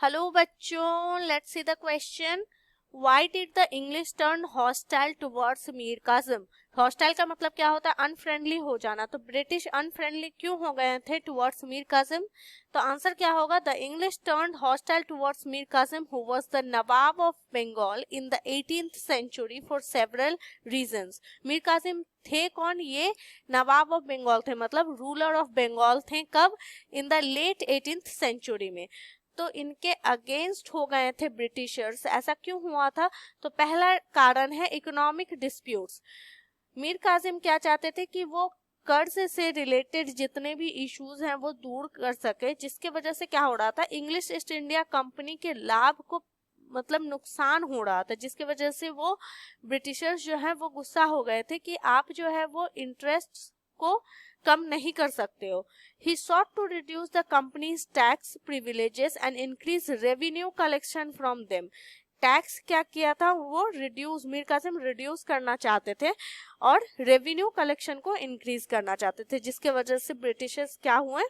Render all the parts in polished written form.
Hello बच्चों, let's see the question. Why did the English turn hostile towards Mir Qasim? Hostile का मतलब क्या होता है? अनफ्रेंडली हो जाना. तो ब्रिटिश अनफ्रेंडली क्यों हो गए थे टुवर्ड्स मीर कासिम? तो आंसर क्या होगा? The English turn hostile towards Mir Qasim who was the nawab of Bengal in the 18th century for several reasons. Mir Qasim थे कौन? ये नवाब ऑफ बंगाल थे, मतलब रूलर ऑफ बंगाल थे. कब? In the late 18th century में. तो इनके अगेंस्ट हो गए थे ब्रिटिशर्स. ऐसा क्यों हुआ था? तो पहला कारण है इकोनॉमिक डिस्प्यूट्स. मीर कासिम क्या चाहते थे कि वो कर्ज से रिलेटेड जितने भी इश्यूज हैं वो दूर कर सके, जिसके वजह से क्या हो रहा था, इंग्लिश ईस्ट इंडिया कंपनी के लाभ को मतलब नुकसान हो रहा था, जिसकी वजह से वो ब्रिटिशर्स जो है वो गुस्सा हो गए थे कि आप जो है वो इंटरेस्ट को कम नहीं कर सकते हो. He sought to reduce the company's tax privileges and increase revenue collection from them. Tax क्या किया था? वो रिड्यूस, मीर कासिम रिड्यूस करना चाहते थे और रेवेन्यू कलेक्शन को इंक्रीज करना चाहते थे, जिसके वजह से ब्रिटिशर्स क्या हुए?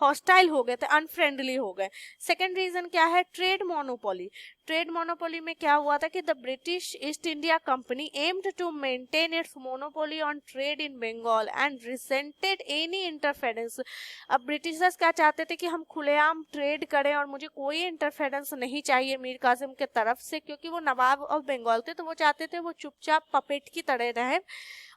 हॉस्टाइल हो गए थे, अनफ्रेंडली हो गए. सेकेंड रीजन क्या है? Trade monopoly. ट्रेड मोनोपोली में क्या हुआ था कि the British East India company aimed to maintain its monopoly on trade in Bengal and resented any interference. अब ब्रिटिशर्स क्या चाहते थे कि हम खुलेआम ट्रेड करें और मुझे कोई इंटरफेरेंस नहीं चाहिए मीर कासिम के तरफ से, क्योंकि वो नवाब ऑफ बंगाल थे. तो वो चाहते थे वो चुपचाप पपेट की तरह रहे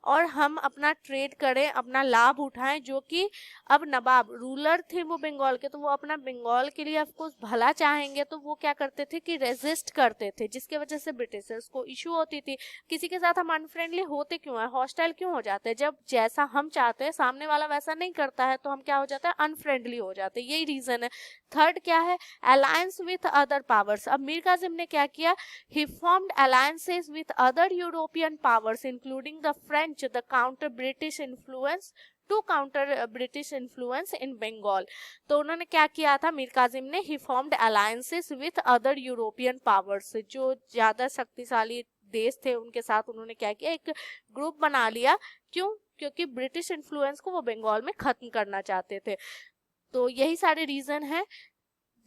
और हम अपना ट्रेड करें, अपना लाभ उठाएं. जो कि अब नवाब रूलर थे वो बंगाल के, तो वो अपना बंगाल के लिए ऑफकोर्स भला चाहेंगे, तो वो क्या करते थे कि रेजिस्ट करते थे, जिसके वजह से ब्रिटिशर्स को इशू होती थी. किसी के साथ हम अनफ्रेंडली होते क्यों है, हॉस्टाइल क्यों हो जाते हैं? जब जैसा हम चाहते हैं सामने वाला वैसा नहीं करता है तो हम क्या हो जाता है? अनफ्रेंडली हो जाते हैं. यही रीजन है. थर्ड क्या है? Alliance with other powers. अब मीर कासिम ने क्या किया? He formed alliances with other European powers including the French, the counter British influence to counter British influence in Bengal. तो उन्होंने क्या किया था मीर कासिम ने? He formed alliances with other European powers. जो ज्यादा शक्तिशाली देश थे उनके साथ उन्होंने क्या किया? एक ग्रुप बना लिया. क्यों? क्योंकि ब्रिटिश इन्फ्लुएंस को वो बंगाल में खत्म करना चाहते थे. तो यही सारे रीजन है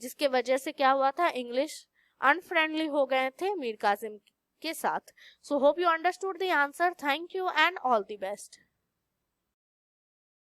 जिसके वजह से क्या हुआ था? इंग्लिश अनफ्रेंडली हो गए थे मीर कासिम के साथ. So hope you understood the answer. Thank you and all the best.